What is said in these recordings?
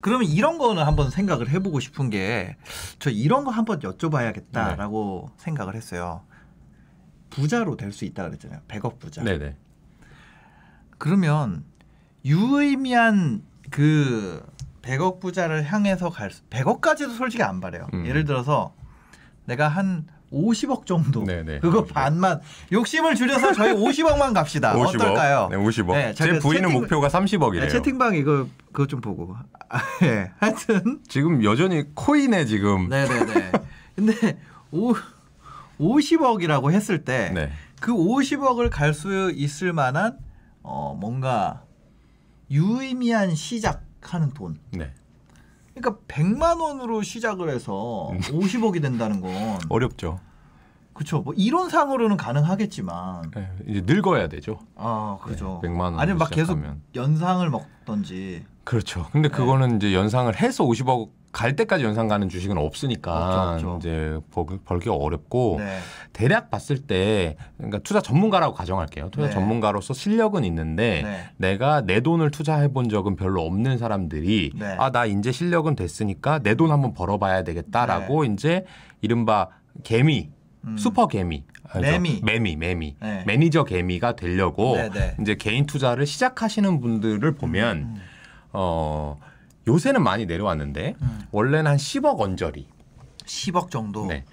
그러면 이런 거는 한번 생각을 해보고 싶은 게 저 이런 거 한번 여쭤봐야겠다라고 생각을 했어요. 부자로 될 수 있다 그랬잖아요. 100억 부자. 네네. 그러면 유의미한 그 100억 부자를 향해서 100억까지도 솔직히 안 바래요. 예를 들어서 내가 한 50억 정도 네네. 그거 반만 욕심을 줄여서 저희 50억만 갑시다. 50억? 어떨까요? 네, 50억. 네, 제 부인은 목표가 30억이래요. 네, 채팅방 그거 좀 보고. 네, 하여튼 지금 여전히 코인에 지금. 네네네. 근데 50억이라고 했을 때 네. 그 50억을 갈 수 있을 만한 뭔가 유의미한 시작하는 돈. 네. 그러니까 100만 원으로 시작을 해서 50억이 된다는 건 어렵죠. 그렇죠. 뭐 이론상으로는 가능하겠지만 네, 이제 늙어야 되죠. 아, 그죠. 네, 100만 원 아니면 막 계속 시작하면. 연상을 먹던지. 그렇죠. 근데 그거는 이제 연상을 해서 50억 갈 때까지 연상 가는 주식은 없으니까 없죠. 이제 벌기가 어렵고 네. 대략 봤을 때 그러니까 투자 전문가라고 가정할게요. 투자 네. 전문가로서 실력은 있는데 네. 내가 내 돈을 투자해 본 적은 별로 없는 사람들이 네. 아, 나 이제 실력은 됐으니까 내 돈 한번 벌어봐야 되겠다라고 이제 이른바 개미 슈퍼 개미. 매미. 매미. 네. 매니저 개미가 되려고 네. 이제 개인 투자를 시작하시는 분들을 보면 요새는 많이 내려왔는데 원래는 한 10억 언저리. 10억 정도. 네.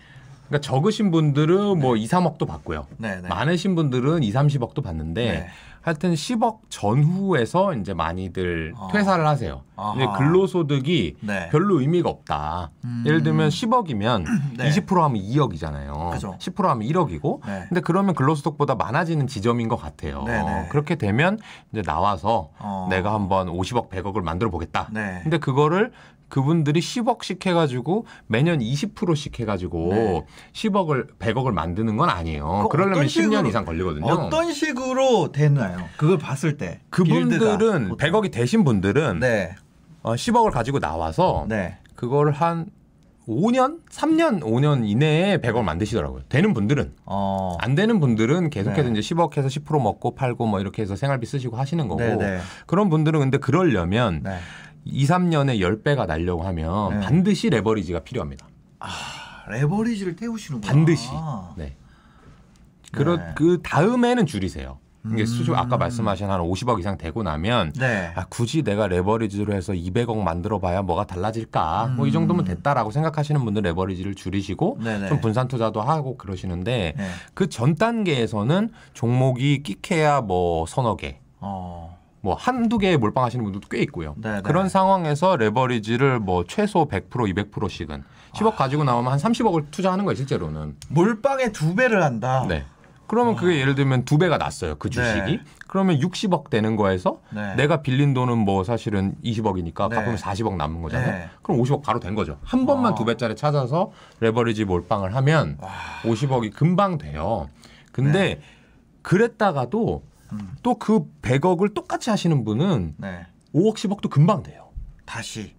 그러니까 적으신 분들은 뭐 2, 3억도 받고요. 네. 많으신 분들은 2, 30억도 받는데 네. 하여튼 10억 전후에서 이제 많이들 퇴사를 하세요. 이제 근로소득이 네. 별로 의미가 없다. 예를 들면 10억이면 네. 20% 하면 2억이잖아요. 그죠. 10% 하면 1억이고. 네. 근데 그러면 근로소득보다 많아지는 지점인 것 같아요. 네네. 그렇게 되면 이제 나와서 내가 한번 50억, 100억을 만들어 보겠다. 네. 근데 그거를 그분들이 10억씩 해가지고 매년 20%씩 해가지고 네. 10억을 100억을 만드는 건 아니에요. 그 그러려면 어떤 10년 식으로- 이상 걸리거든요. 어떤 식으로 되나요? 그걸 봤을 때 그분들은 빌드가 보통. 100억이 되신 분들은 네. 10억을 가지고 나와서 네. 그걸 한 5년, 3년, 5년 이내에 100억 만드시더라고요. 되는 분들은. 안 되는 분들은 계속해서 네. 이제 10억 해서 10% 먹고 팔고 뭐 이렇게 해서 생활비 쓰시고 하시는 거고. 네네. 그런 분들은 근데 그러려면 네. 2, 3년에 10배가 날려고 하면 네. 반드시 레버리지가 필요합니다. 레버리지를 태우시는구나. 반드시. 네. 네. 그 다음에는 줄이세요. 이게 수주 아까 말씀하신 한 50억 이상 되고 나면 네. 굳이 내가 레버리지로 해서 200억 만들어 봐야 뭐가 달라질까? 뭐 이 정도면 됐다라고 생각하시는 분들 레버리지를 줄이시고 네네. 좀 분산 투자도 하고 그러시는데 네. 그 전 단계에서는 종목이 끽해야 뭐 서너 개, 뭐 한두 개에 몰빵하시는 분들도 꽤 있고요. 네네. 그런 상황에서 레버리지를 뭐 최소 100%, 200%씩은 10억 가지고 나오면 한 30억을 투자하는 거예요, 실제로는. 몰빵에 2배를 한다. 네. 그러면 그게 예를 들면 2배가 났어요. 그 주식이. 네. 그러면 60억 되는 거에서 네. 내가 빌린 돈은 뭐 사실은 20억이니까 네. 갚으면 40억 남는 거잖아요. 네. 그럼 그럼 50억 바로 된 거죠. 한 번만 2배짜리 찾아서 레버리지 몰빵을 하면 50억이 금방 돼요. 근데 그랬다가도 또 그 100억을 똑같이 하시는 분은 네. 5억, 10억도 금방 돼요. 다시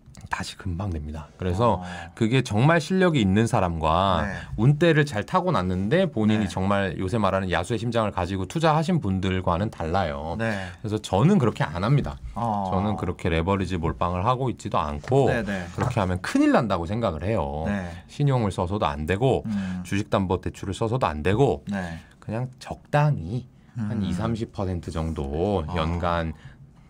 금방 됩니다. 그래서 그게 정말 실력이 있는 사람과 네. 운대를 잘 타고났는데 본인이 네. 정말 요새 말하는 야수의 심장을 가지고 투자하신 분들과는 달라요. 네. 그래서 저는 그렇게 안 합니다. 저는 그렇게 레버리지 몰빵을 하고 있지도 않고 네네. 그렇게 하면 큰일 난다고 생각을 해요. 네. 신용을 써서도 안 되고 주식담보대출을 써서도 안 되고 네. 그냥 적당히 한 20, 30% 정도 연간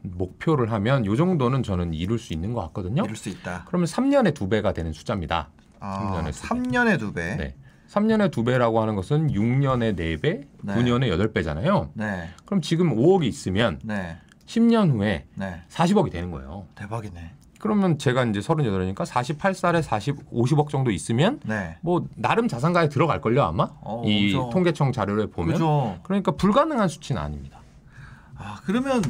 목표를 하면 이 정도는 저는 이룰 수 있는 것 같거든요. 이룰 수 있다. 그러면 3년에 2배가 되는 숫자입니다. 3년에 2배. 3년에 2배. 네. 3년에 2배라고 하는 것은 6년에 4배, 네. 9년에 8배잖아요. 네. 그럼 지금 5억이 있으면 네. 10년 후에 네. 40억이 되는 거예요. 대박이네. 그러면 제가 이제 38이니까 48살에 50억 정도 있으면 네. 뭐 나름 자산가에 들어갈걸요 아마? 이 그죠. 통계청 자료를 보면. 그죠. 그러니까 불가능한 수치는 아닙니다. 그러면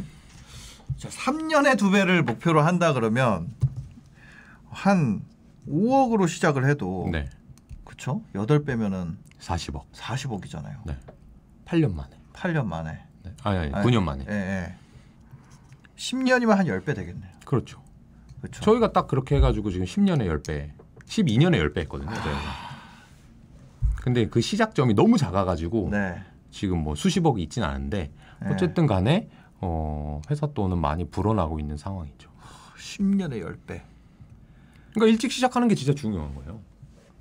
3년에 2배를 목표로 한다 그러면 한 5억으로 시작을 해도 네. 그렇죠? 8배면은 40억. 40억이잖아요. 네. 8년 만에. 8년 만에. 네. 아니 9년 만에. 예, 예. 10년이면 한 10배 되겠네요. 그렇죠. 그렇죠. 저희가 딱 그렇게 해가지고 지금 10년에 10배, 12년에 10배 했거든요. 저희가. 근데 그 시작점이 너무 작아가지고 네. 지금 뭐 수십억이 있진 않은데 네. 어쨌든 간에 회사 돈은 많이 불어나고 있는 상황이죠. 10년에 10배. 그러니까 일찍 시작하는 게 진짜 중요한 거예요.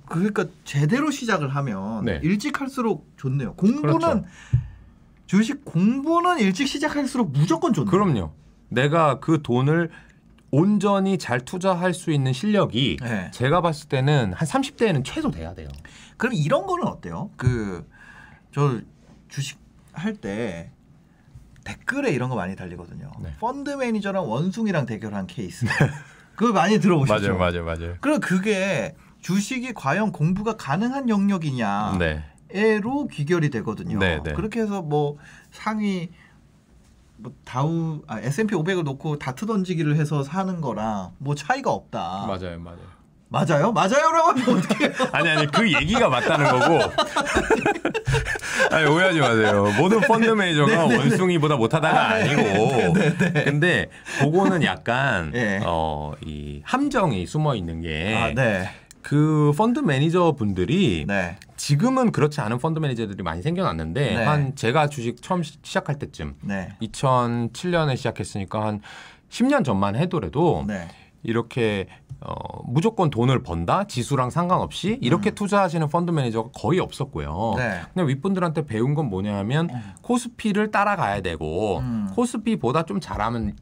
그러니까 제대로 시작을 하면 네. 일찍 할수록 좋네요. 공부는 그렇죠. 주식 공부는 일찍 시작할수록 무조건 좋네요. 그럼요. 내가 그 돈을 온전히 잘 투자할 수 있는 실력이 네. 제가 봤을 때는 한 30대에는 최소 돼야 돼요. 그럼 이런 거는 어때요? 저 주식 할 때 댓글에 이런 거 많이 달리거든요. 네. 펀드 매니저랑 원숭이랑 대결한 케이스. 그거 많이 들어보셨죠? 맞아요. 그럼 그게 주식이 과연 공부가 가능한 영역이냐? 네. 에로 귀결이 되거든요. 네. 그렇게 해서 뭐 상위 뭐 S&P 500을 놓고 다트 던지기를 해서 사는 거랑 뭐 차이가 없다. 맞아요. 맞아요라고 하면 어떡해요? 아니 그 얘기가 맞다는 거고. 아니 오해하지 마세요. 모든 펀드 매니저가 네네네. 원숭이보다 못하다가 아니고. 네네네. 근데 그거는 약간 네. 이 함정이 숨어 있는 게. 네. 그 펀드 매니저 분들이 네. 지금은 그렇지 않은 펀드 매니저들이 많이 생겨났는데 네. 한 제가 주식 처음 시작할 때쯤 네. 2007년에 시작했으니까 한 10년 전만 해도라도 네. 이렇게 무조건 돈을 번다 지수랑 상관없이 이렇게 투자하시는 펀드 매니저가 거의 없었고요. 네. 그냥 윗분들한테 배운 건 뭐냐면 코스피를 따라가야 되고 코스피보다 좀 잘하면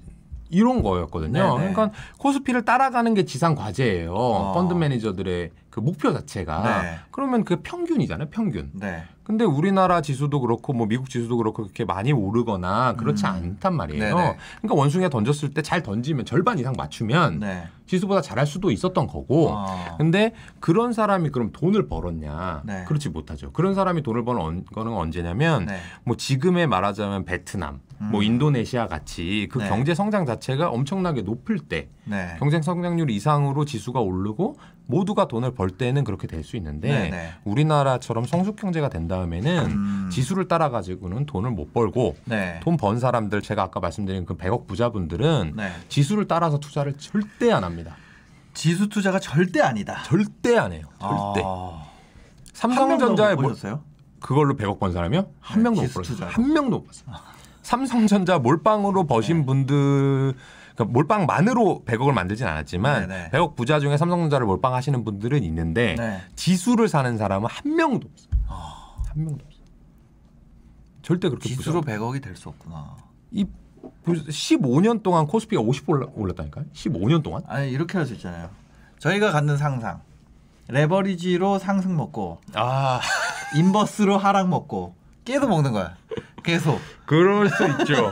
이런 거였거든요. 네네. 그러니까 코스피를 따라가는 게 지상 과제예요. 펀드 매니저들의 그 목표 자체가. 네. 그러면 그 평균이잖아요. 평균. 네. 근데 우리나라 지수도 그렇고 뭐 미국 지수도 그렇고 그렇게 많이 오르거나 그렇지 않단 말이에요. 네네. 그러니까 원숭이가 던졌을 때 잘 던지면 절반 이상 맞추면 네. 지수보다 잘할 수도 있었던 거고. 근데 그런 사람이 그럼 돈을 벌었냐? 네. 그렇지 못하죠. 그런 사람이 돈을 버는 거는 언제냐면 네. 뭐 지금에 말하자면 베트남, 뭐 인도네시아 같이 그 네. 경제 성장 자체가 엄청나게 높을 때 네. 경제 성장률 이상으로 지수가 오르고 모두가 돈을 벌 때는 그렇게 될 수 있는데 네네. 우리나라처럼 성숙 경제가 된 다음에는 지수를 따라 가지고는 돈을 못 벌고 네. 돈 번 사람들 제가 아까 말씀드린 그 100억 부자분들은 네. 지수를 따라서 투자를 절대 안 합니다. 지수 투자가 절대 아니다. 절대 안 해요. 절대. 한 삼성전자에 명도 못 보셨어요? 그걸로 100억 번 사람이요? 한 명도 못 지수 벌었어요. 투자로. 한 명도 못 봤어요. 삼성전자 몰빵으로 버신 분들 그러니까 몰빵만으로 100억을 만들진 않았지만 네네. 100억 부자 중에 삼성전자를 몰빵하시는 분들은 있는데 네. 지수를 사는 사람은 한 명도 없어요. 한 명도 없어요. 절대 그렇게 지수로 부자. 100억이 될 수 없구나. 이 15년 동안 코스피가 50% 올랐다니까요. 15년 동안? 아니 이렇게 할 수 있잖아요. 저희가 갖는 상상. 레버리지로 상승 먹고 아, 인버스로 하락 먹고 계속 먹는 거야. 계속. 그럴 수 있죠.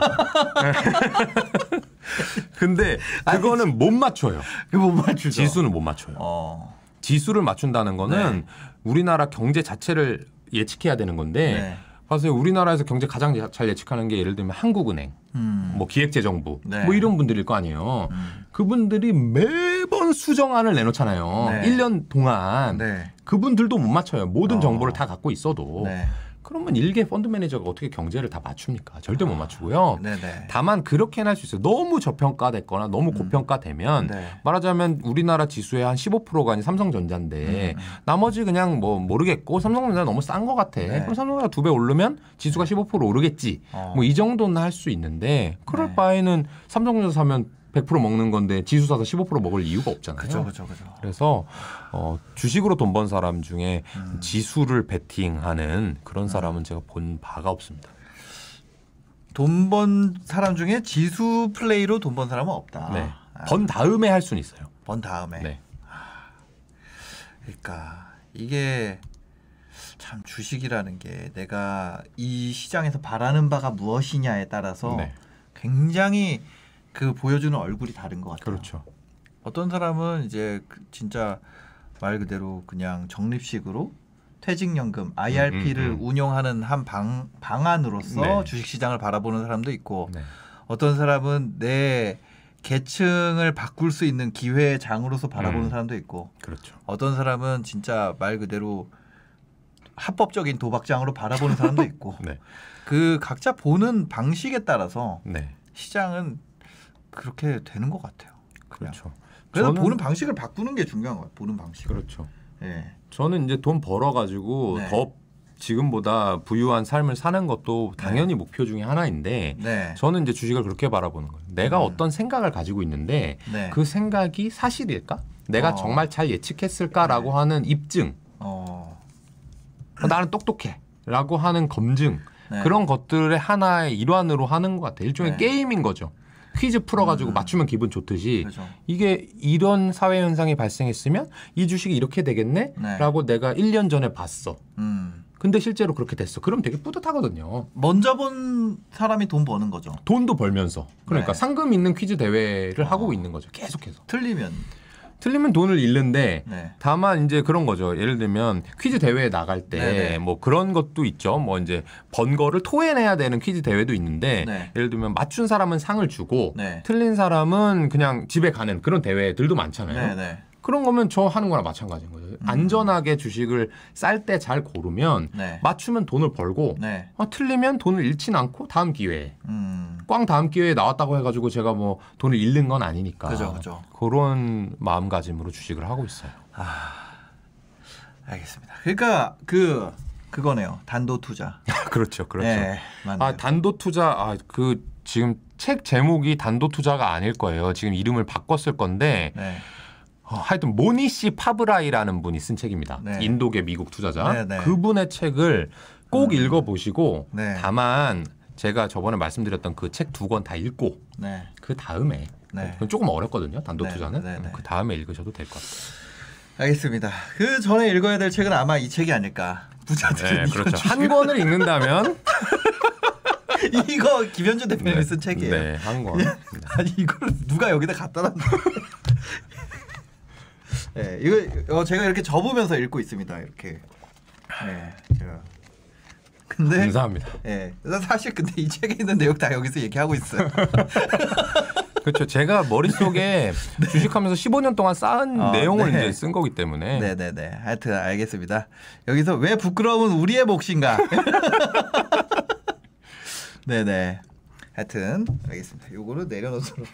근데 그거는 못 맞춰요. 그거 못 맞추죠. 지수는 못 맞춰요. 지수를 맞춘다는 거는 네. 우리나라 경제 자체를 예측해야 되는 건데 네. 사실 우리나라에서 경제 가장 잘 예측하는 게 예를 들면 한국은행, 뭐 기획재정부, 네. 뭐 이런 분들일 거 아니에요. 그분들이 매번 수정안을 내놓잖아요. 네. 1년 동안. 네. 그분들도 못 맞춰요. 모든 정보를 다 갖고 있어도. 네. 그러면 일개 펀드 매니저가 어떻게 경제를 다 맞춥니까? 절대 못 맞추고요. 네네. 다만 그렇게는 할 수 있어요. 너무 저평가됐거나 너무 고평가되면 네. 말하자면 우리나라 지수의 한 15%가 삼성전자인데 나머지 그냥 뭐 모르겠고 삼성전자 너무 싼 것 같아. 네. 그럼 삼성전자 2배 오르면 지수가 15% 오르겠지. 뭐 이 정도는 할 수 있는데 그럴 네. 바에는 삼성전자 사면 100% 먹는 건데 지수 사서 15% 먹을 이유가 없잖아요. 그죠. 그래서 주식으로 돈 번 사람 중에 지수를 베팅하는 그런 사람은 제가 본 바가 없습니다. 돈 번 사람 중에 지수 플레이로 돈 번 사람은 없다. 네. 번 다음에 할 수는 있어요. 번 다음에. 네. 그러니까 이게 참 주식이라는 게 내가 이 시장에서 바라는 바가 무엇이냐에 따라서 네. 굉장히 그 보여주는 얼굴이 다른 것 같아요. 그렇죠. 어떤 사람은 이제 진짜 말 그대로 그냥 적립식으로 퇴직연금 IRP를 운용하는 한 방안으로서 네. 주식시장을 바라보는 사람도 있고 네. 어떤 사람은 내 계층을 바꿀 수 있는 기회의 장으로서 바라보는 사람도 있고 그렇죠. 어떤 사람은 진짜 말 그대로 합법적인 도박장으로 바라보는 사람도 있고 네. 그 각자 보는 방식에 따라서 네. 시장은 그렇게 되는 것 같아요. 그냥. 그렇죠. 그래서 저는- 보는 방식을 바꾸는 게 중요한 거예요. 보는 방식. 그렇죠. 예. 저는 이제 돈 벌어 가지고 네. 더 지금보다 부유한 삶을 사는 것도 당연히 목표 중에 하나인데 네. 저는 이제 주식을 그렇게 바라보는 거예요. 내가 어떤 생각을 가지고 있는데 네. 그 생각이 사실일까? 내가 정말 잘 예측했을까라고 하는 입증. 나는 똑똑해라고 하는 검증. 그런 것들의 하나의 일환으로 하는 것 같아요. 일종의 게임인 거죠. 퀴즈 풀어가지고 맞추면 기분 좋듯이 그렇죠. 이게 이런 사회 현상이 발생했으면 이 주식이 이렇게 되겠네? 라고 내가 1년 전에 봤어. 근데 실제로 그렇게 됐어. 그럼 되게 뿌듯하거든요. 먼저 본 사람이 돈 버는 거죠. 돈도 벌면서. 그러니까 상금 있는 퀴즈 대회를 하고 있는 거죠. 계속해서. 틀리면 돈을 잃는데 다만 이제 그런 거죠. 예를 들면 퀴즈 대회에 나갈 때 뭐 그런 것도 있죠. 뭐 이제 번 거를 토해내야 되는 퀴즈 대회도 있는데 예를 들면 맞춘 사람은 상을 주고 틀린 사람은 그냥 집에 가는 그런 대회들도 많잖아요. 그런 거면 저 하는 거랑 마찬가지인 거죠. 안전하게 주식을 쌀 때 잘 고르면 맞추면 돈을 벌고 틀리면 돈을 잃진 않고 다음 기회에 꽝 다음 기회에 나왔다고 해가지고 제가 뭐 돈을 잃는 건 아니니까 그죠. 그런 마음가짐으로 주식을 하고 있어요. 알겠습니다. 그러니까 그거네요. 단도 투자. 그렇죠. 네, 맞네요. 단도 투자 그 지금 책 제목이 단도 투자가 아닐 거예요. 지금 이름을 바꿨을 건데. 하여튼 모니시 파브라이라는 분이 쓴 책입니다. 인도계 미국 투자자. 그분의 책을 꼭 읽어보시고 다만 제가 저번에 말씀드렸던 그 책 2권 다 읽고 그 다음에 그건 조금 어렵거든요. 단도 투자는. 그 다음에 읽으셔도 될 것 같아요. 알겠습니다. 그 전에 읽어야 될 책은 아마 이 책이 아닐까. 부자들은 그렇죠. 한 권을 읽는다면 이거 김현준 대표님이 쓴 책이에요. 한 권. 아니 이걸 누가 여기다 갖다 놨나? 이거 제가 이렇게 접으면서 읽고 있습니다. 이렇게. 제가. 근데 감사합니다. 사실 근데 이 책에 있는 내용 다 여기서 얘기하고 있어요. 그렇죠. 제가 머릿속에 주식하면서 15년 동안 쌓은 내용을 이제 쓴 거기 때문에. 하여튼 알겠습니다. 여기서 왜 부끄러움은 우리의 몫인가? 하여튼 알겠습니다. 요거를 내려놓도록.